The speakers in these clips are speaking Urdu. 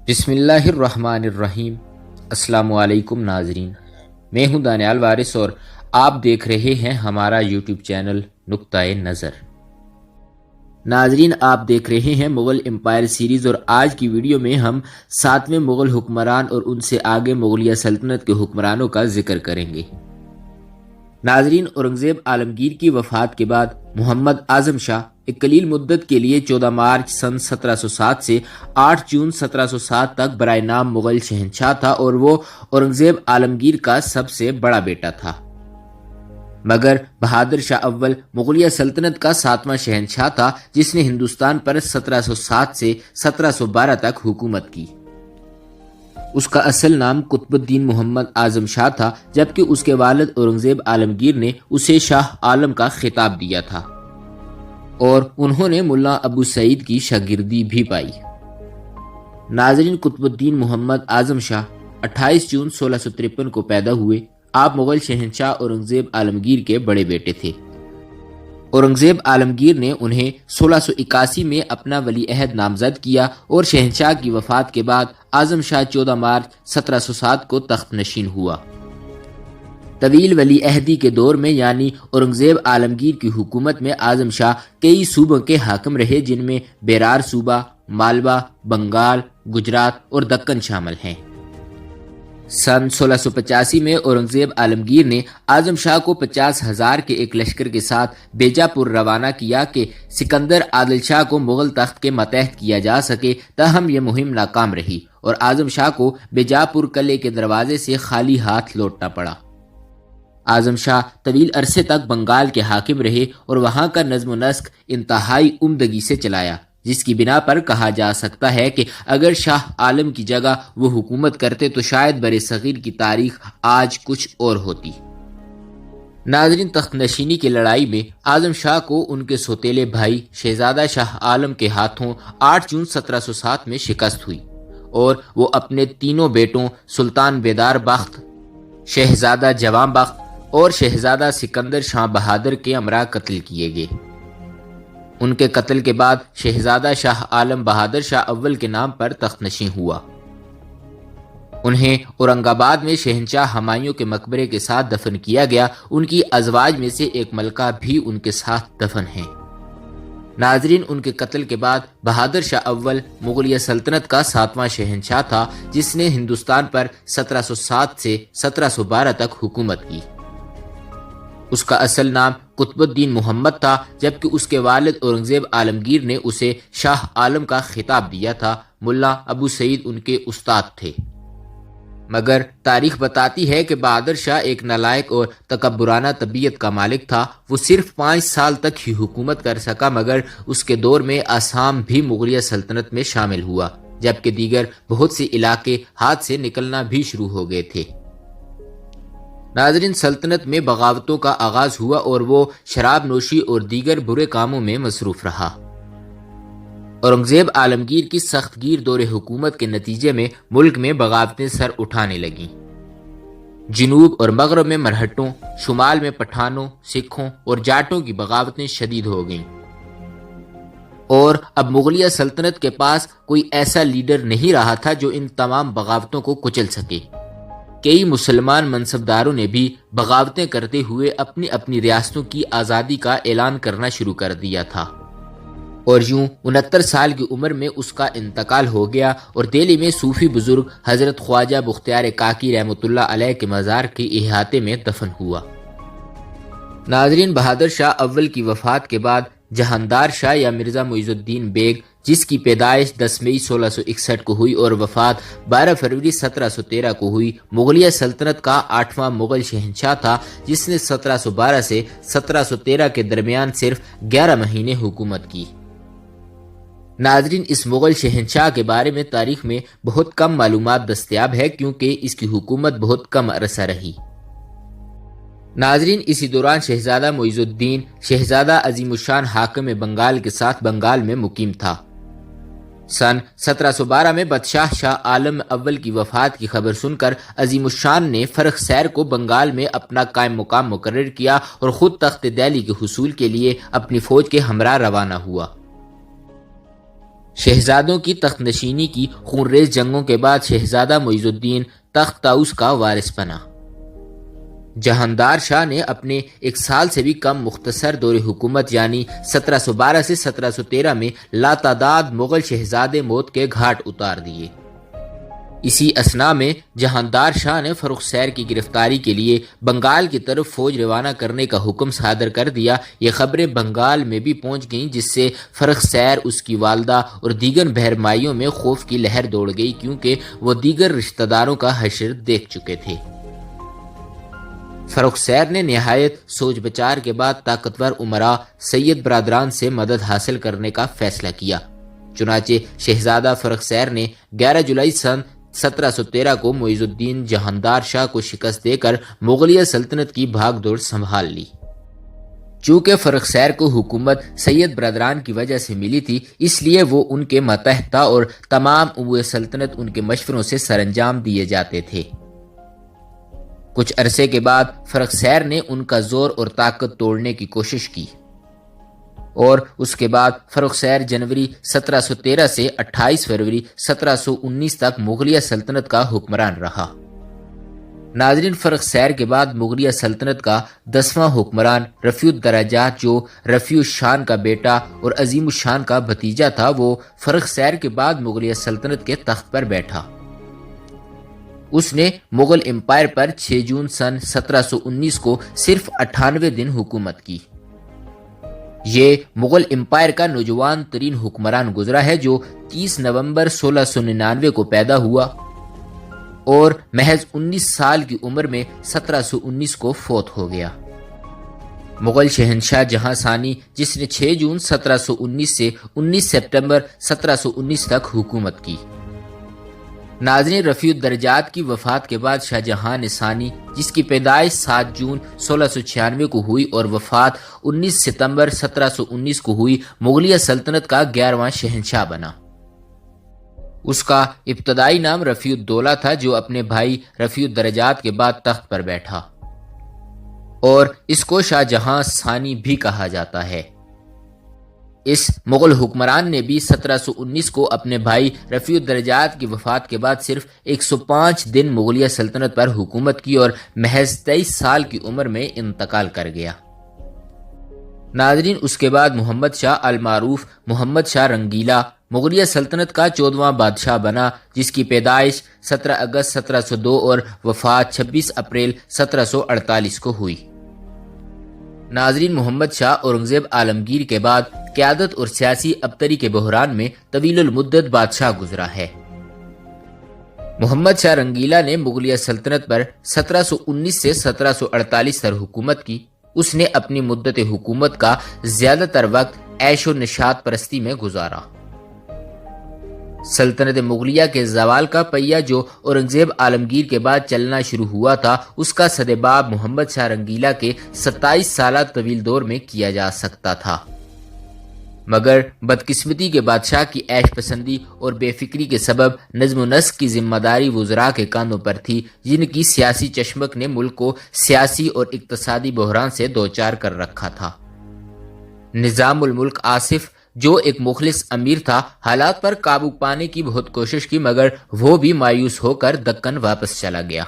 بسم اللہ الرحمن الرحیم۔ السلام علیکم ناظرین، میں ہوں دانیال وارث اور آپ دیکھ رہے ہیں ہمارا یوٹیوب چینل نقطہ نظر۔ ناظرین، آپ دیکھ رہے ہیں مغل امپائر سیریز، اور آج کی ویڈیو میں ہم 7ویں مغل حکمران اور ان سے آگے مغلیہ سلطنت کے حکمرانوں کا ذکر کریں گے۔ ناظرین، اورنگزیب عالمگیر کی وفات کے بعد محمد اعظم شاہ ایک قلیل مدت کے لیے 14 مارچ سن 1707 سے 8 جون 1707 تک برائے نام مغل شہنشاہ تھا، اور وہ اورنگزیب عالمگیر کا سب سے بڑا بیٹا تھا۔ مگر بہادر شاہ اول مغلیہ سلطنت کا 7واں شہنشاہ تھا، جس نے ہندوستان پر 1707 سے 1712 تک حکومت کی۔ اس کا اصل نام قطب الدین محمد اعظم شاہ تھا، جبکہ اس کے والد اورنگزیب عالمگیر نے اسے شاہ عالم کا خطاب دیا تھا، اور انہوں نے ملا ابو سعید کی شاگردی بھی پائی۔ ناظرین، قطب الدین محمد اعظم شاہ 28 جون 1653 کو پیدا ہوئے۔ آپ مغل شہنشاہ اورنگزیب عالمگیر کے بڑے بیٹے تھے۔ اورنگزیب عالمگیر نے انہیں 1681 میں اپنا ولی عہد نامزد کیا، اور شہنشاہ کی وفات کے بعد اعظم شاہ 14 مارچ 1707 کو تخت نشین ہوا۔ طویل ولی عہدی کے دور میں یعنی اورنگزیب عالمگیر کی حکومت میں اعظم شاہ کئی صوبوں کے حاکم رہے، جن میں بیرار صوبہ، مالوا، بنگال، گجرات اور دکن شامل ہیں۔ سن 1685 میں اورنگزیب عالمگیر نے اعظم شاہ کو 50,000 کے ایک لشکر کے ساتھ بیجاپور روانہ کیا کہ سکندر عادل شاہ کو مغل تخت کے ماتحت کیا جا سکے، تاہم یہ مہم ناکام رہی، اور اعظم شاہ کو بیجاپور قلعے کے دروازے سے خالی ہاتھ لوٹنا پڑا۔ اعظم شاہ طویل عرصے تک بنگال کے حاکم رہے اور وہاں کا نظم و نسق انتہائی عمدگی سے چلایا، جس کی بنا پر کہا جا سکتا ہے کہ اگر شاہ عالم کی جگہ وہ حکومت کرتے تو شاید بر صغیر کی تاریخ آج کچھ اور ہوتی۔ ناظرین، تخت نشینی کی لڑائی میں اعظم شاہ کو ان کے سوتیلے بھائی شہزادہ شاہ عالم کے ہاتھوں 8 جون 1707 میں شکست ہوئی، اور وہ اپنے تینوں بیٹوں سلطان بیدار بخت، شہزادہ جوان بخت اور شہزادہ سکندر شاہ بہادر کے ہمراہ قتل کیے گئے۔ ان کے قتل کے بعد شہزادہ شاہ عالم بہادر شاہ اول کے نام پر تخت نشین ہوا۔ انہیں اورنگ آباد میں شہنشاہ ہمایوں کے مقبرے کے ساتھ دفن کیا گیا۔ ان کی ازواج میں سے ایک ملکہ بھی ان کے ساتھ دفن ہے۔ ناظرین، ان کے قتل کے بعد بہادر شاہ اول مغلیہ سلطنت کا 7واں شہنشاہ تھا، جس نے ہندوستان پر 1707 سے 1712 تک حکومت کی۔ اس کا اصل نام قطب الدین محمد تھا، جبکہ اس کے والد اورنگزیب عالمگیر نے اسے شاہ عالم کا خطاب دیا تھا۔ ملا ابو سعید ان کے استاد تھے۔ مگر تاریخ بتاتی ہے کہ بہادر شاہ ایک نالائق اور تکبرانہ طبیعت کا مالک تھا۔ وہ صرف 5 سال تک ہی حکومت کر سکا، مگر اس کے دور میں آسام بھی مغلیہ سلطنت میں شامل ہوا، جبکہ دیگر بہت سے علاقے ہاتھ سے نکلنا بھی شروع ہو گئے تھے۔ ناظرین، سلطنت میں بغاوتوں کا آغاز ہوا، اور وہ شراب نوشی اور دیگر برے کاموں میں مصروف رہا۔ اورنگزیب عالمگیر کی سخت گیر دور حکومت کے نتیجے میں ملک میں بغاوتیں سر اٹھانے لگیں۔ جنوب اور مغرب میں مرہٹوں، شمال میں پٹھانوں، سکھوں اور جاٹوں کی بغاوتیں شدید ہو گئیں، اور اب مغلیہ سلطنت کے پاس کوئی ایسا لیڈر نہیں رہا تھا جو ان تمام بغاوتوں کو کچل سکے۔ کئی مسلمان منصبداروں نے بھی بغاوتیں کرتے ہوئے اپنی اپنی ریاستوں کی آزادی کا اعلان کرنا شروع کر دیا تھا، اور یوں 69 سال کی عمر میں اس کا انتقال ہو گیا، اور دہلی میں صوفی بزرگ حضرت خواجہ بختیار کاکی رحمۃ اللہ علیہ کے مزار کے احاطے میں دفن ہوا۔ ناظرین، بہادر شاہ اول کی وفات کے بعد جہاندار شاہ یا مرزا معیز الدین بیگ، جس کی پیدائش 10 مئی 1661 کو ہوئی اور وفات 12 فروری 1713 کو ہوئی، مغلیہ سلطنت کا 8واں مغل شہنشاہ تھا، جس نے 1712 سے 1713 کے درمیان صرف 11 مہینے حکومت کی۔ ناظرین، اس مغل شہنشاہ کے بارے میں تاریخ میں بہت کم معلومات دستیاب ہے، کیونکہ اس کی حکومت بہت کم عرصہ رہی۔ ناظرین، اسی دوران شہزادہ معیز الدین شہزادہ عظیم الشان حاکم بنگال کے ساتھ بنگال میں مقیم تھا۔ سن 1712 میں بادشاہ شاہ عالم اول کی وفات کی خبر سن کر عظیم الشان نے فرخ سیر کو بنگال میں اپنا قائم مقام مقرر کیا، اور خود تخت دہلی کے حصول کے لیے اپنی فوج کے ہمراہ روانہ ہوا۔ شہزادوں کی تخت نشینی کی خونریز جنگوں کے بعد شہزادہ معیز الدین تخت طاؤس کا وارث بنا۔ جہاندار شاہ نے اپنے 1 سال سے بھی کم مختصر دور حکومت یعنی 1712 سے 1713 میں لاتعداد مغل شہزادے موت کے گھاٹ اتار دیے۔ اسی اثناء میں جہاندار شاہ نے فرخ سیر کی گرفتاری کے لیے بنگال کی طرف فوج روانہ کرنے کا حکم صادر کر دیا۔ یہ خبریں بنگال میں بھی پہنچ گئیں، جس سے فرخ سیر، اس کی والدہ اور دیگر بہرمائیوں میں خوف کی لہر دوڑ گئی، کیونکہ وہ دیگر رشتہ داروں کا حشر دیکھ چکے تھے۔ فرخ سیر نے نہایت سوچ بچار کے بعد طاقتور امراء سید برادران سے مدد حاصل کرنے کا فیصلہ کیا۔ چنانچہ شہزادہ فرخ سیر نے 11 جولائی سن 1713 کو معیز الدین جہاندار شاہ کو شکست دے کر مغلیہ سلطنت کی بھاگ دوڑ سنبھال لی۔ چونکہ فرخ سیر کو حکومت سید برادران کی وجہ سے ملی تھی، اس لیے وہ ان کے ماتحت تھا اور تمام امور سلطنت ان کے مشوروں سے سر انجام دیے جاتے تھے۔ کچھ عرصے کے بعد فرخ سیر نے ان کا زور اور طاقت توڑنے کی کوشش کی، اور اس کے بعد فرخ سیر جنوری 1713 سے 28 فروری 1719 تک مغلیہ سلطنت کا حکمران رہا۔ ناظرین، فرخ سیر کے بعد مغلیہ سلطنت کا 10واں حکمران رفیع الدرجات، جو رفیع الشان کا بیٹا اور عظیم الشان کا بھتیجا تھا، وہ فرخ سیر کے بعد مغلیہ سلطنت کے تخت پر بیٹھا۔ اس نے مغل امپائر پر 6 جون سن 1719 کو صرف 98 دن حکومت کی۔ یہ مغل امپائر کا نوجوان ترین حکمران گزرا ہے، جو 30 نومبر 1699 کو پیدا ہوا اور محض 19 سال کی عمر میں 1719 کو فوت ہو گیا۔ مغل شہنشاہ جہاں ثانی، جس نے 6 جون 1719 سے 19 سپٹمبر 1719 تک حکومت کی۔ ناظرین، رفیع الدرجات کی وفات کے بعد شاہ جہاں ثانی، جس کی پیدائش 7 جون 1696 کو ہوئی اور وفات 19 ستمبر 1719 کو ہوئی، مغلیہ سلطنت کا 11واں شہنشاہ بنا۔ اس کا ابتدائی نام رفیع الدولہ تھا، جو اپنے بھائی رفیع الدرجات کے بعد تخت پر بیٹھا، اور اس کو شاہ جہاں ثانی بھی کہا جاتا ہے۔ اس مغل حکمران نے بھی 1719 کو اپنے بھائی رفیع الدرجات کی وفات کے بعد صرف 105 دن مغلیہ سلطنت پر حکومت کی اور محض 23 سال کی عمر میں انتقال کر گیا۔ ناظرین، اس کے بعد محمد شاہ المعروف محمد شاہ رنگیلا مغلیہ سلطنت کا 14واں بادشاہ بنا، جس کی پیدائش 17 اگست 1702 اور وفات 26 اپریل 1748 کو ہوئی۔ ناظرین، محمد شاہ اورنگزیب عالمگیر کے بعد قیادت اور سیاسی ابتری کے بحران میں طویل المدت بادشاہ گزرا ہے۔ محمد شاہ رنگیلا نے مغلیہ سلطنت پر 1719 سے 1748 تک حکومت کی۔ اس نے اپنی مدت حکومت کا زیادہ تر وقت عیش و نشاط پرستی میں گزارا۔ سلطنت مغلیہ کے زوال کا پہیہ جو اورنگزیب عالمگیر کے بعد چلنا شروع ہوا تھا، اس کا سدباب محمد شاہ رنگیلا کے 27 سالہ طویل دور میں کیا جا سکتا تھا، مگر بدقسمتی کے بادشاہ کی عیش پسندی اور بے فکری کے سبب نظم و نسق کی ذمہ داری وزراء کے کاندھوں پر تھی، جن کی سیاسی چشمک نے ملک کو سیاسی اور اقتصادی بحران سے دوچار کر رکھا تھا۔ نظام الملک آصف، جو ایک مخلص امیر تھا، حالات پر قابو پانے کی بہت کوشش کی، مگر وہ بھی مایوس ہو کر دکن واپس چلا گیا۔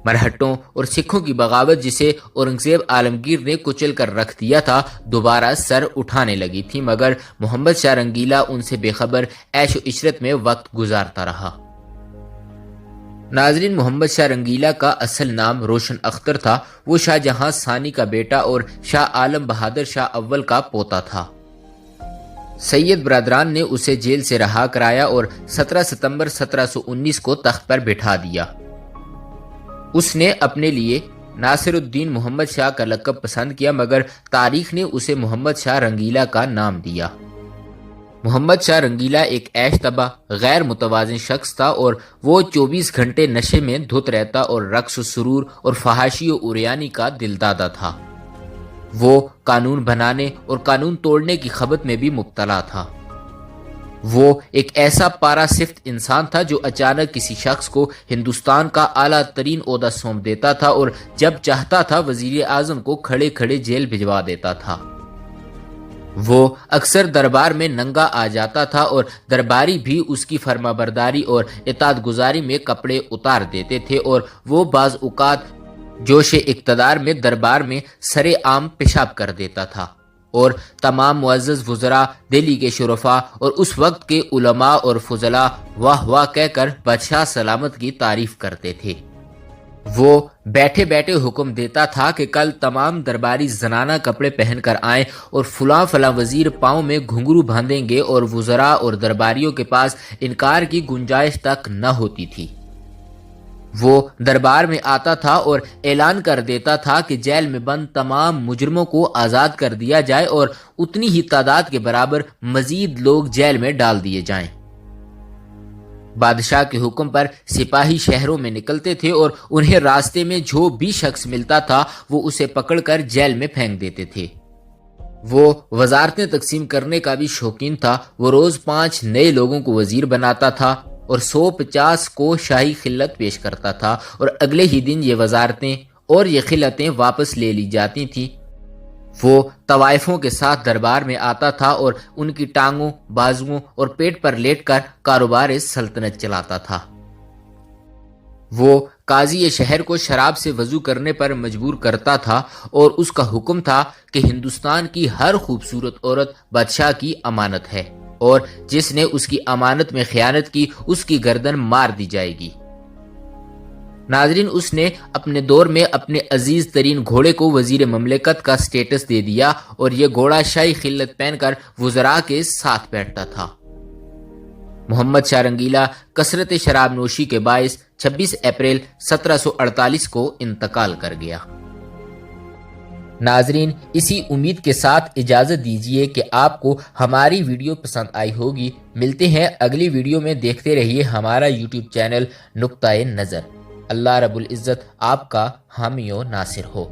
مرہٹوں اور سکھوں کی بغاوت، جسے اورنگزیب عالمگیر نے کچل کر رکھ دیا تھا، دوبارہ سر اٹھانے لگی تھی، مگر محمد شاہ رنگیلا ان سے بے خبر عیش و عشرت میں وقت گزارتا رہا۔ ناظرین، محمد شاہ رنگیلا کا اصل نام روشن اختر تھا۔ وہ شاہ جہاں ثانی کا بیٹا اور شاہ عالم بہادر شاہ اول کا پوتا تھا۔ سید برادران نے اسے جیل سے رہا کرایا اور 17 ستمبر 1719 کو تخت پر بٹھا دیا۔ اس نے اپنے لیے ناصر الدین محمد شاہ کا لقب پسند کیا، مگر تاریخ نے اسے محمد شاہ رنگیلا کا نام دیا۔ محمد شاہ رنگیلا ایک عیش طبع غیر متوازن شخص تھا، اور وہ 24 گھنٹے نشے میں دھت رہتا اور رقص و سرور اور فحاشی و عریانی کا دلدادہ تھا۔ وہ قانون بنانے اور قانون توڑنے کی خبت میں بھی مبتلا تھا۔ وہ ایک ایسا پارا صفت انسان تھا جو اچانک کسی شخص کو ہندوستان کا اعلیٰ ترین عہدہ سونپ دیتا تھا اور جب چاہتا تھا وزیر اعظم کو کھڑے کھڑے جیل بھجوا دیتا تھا۔ وہ اکثر دربار میں ننگا آ جاتا تھا اور درباری بھی اس کی فرما برداری اور اطاعت گزاری میں کپڑے اتار دیتے تھے، اور وہ بعض اوقات جوش اقتدار میں دربار میں سرے عام پیشاب کر دیتا تھا، اور تمام معزز وزراء، دہلی کے شرفاء اور اس وقت کے علماء اور فضلاء واہ واہ کہہ کر بادشاہ سلامت کی تعریف کرتے تھے۔ وہ بیٹھے بیٹھے حکم دیتا تھا کہ کل تمام درباری زنانہ کپڑے پہن کر آئیں، اور فلاں فلاں وزیر پاؤں میں گھنگرو باندھیں گے، اور وزراء اور درباریوں کے پاس انکار کی گنجائش تک نہ ہوتی تھی۔ وہ دربار میں آتا تھا اور اعلان کر دیتا تھا کہ جیل میں بند تمام مجرموں کو آزاد کر دیا جائے، اور اتنی ہی تعداد کے برابر مزید لوگ جیل میں ڈال دیے جائیں۔ بادشاہ کے حکم پر سپاہی شہروں میں نکلتے تھے، اور انہیں راستے میں جو بھی شخص ملتا تھا وہ اسے پکڑ کر جیل میں پھینک دیتے تھے۔ وہ وزارتیں تقسیم کرنے کا بھی شوقین تھا۔ وہ روز 5 نئے لوگوں کو وزیر بناتا تھا اور 150 کو شاہی خلعت پیش کرتا تھا، اور اگلے ہی دن یہ وزارتیں اور یہ خلعتیں واپس لے لی جاتی تھیں۔ وہ طوائفوں کے ساتھ دربار میں آتا تھا اور ان کی ٹانگوں، بازوؤں اور پیٹ پر لیٹ کر کاروبار سلطنت چلاتا تھا۔ وہ قاضی شہر کو شراب سے وضو کرنے پر مجبور کرتا تھا، اور اس کا حکم تھا کہ ہندوستان کی ہر خوبصورت عورت بادشاہ کی امانت ہے، اور جس نے اس کی امانت میں خیانت کی اس کی گردن مار دی جائے گی۔ ناظرین، اس نے اپنے دور میں اپنے عزیز ترین گھوڑے کو وزیر مملکت کا سٹیٹس دے دیا، اور یہ گھوڑا شاہی خلعت پہن کر وزراء کے ساتھ بیٹھتا تھا۔ محمد شاہ رنگیلا کثرت شراب نوشی کے باعث 26 اپریل 1748 کو انتقال کر گیا۔ ناظرین، اسی امید کے ساتھ اجازت دیجیے کہ آپ کو ہماری ویڈیو پسند آئی ہوگی۔ ملتے ہیں اگلی ویڈیو میں، دیکھتے رہیے ہمارا یوٹیوب چینل نقطۂ نظر۔ اللہ رب العزت آپ کا حامی و ناصر ہو۔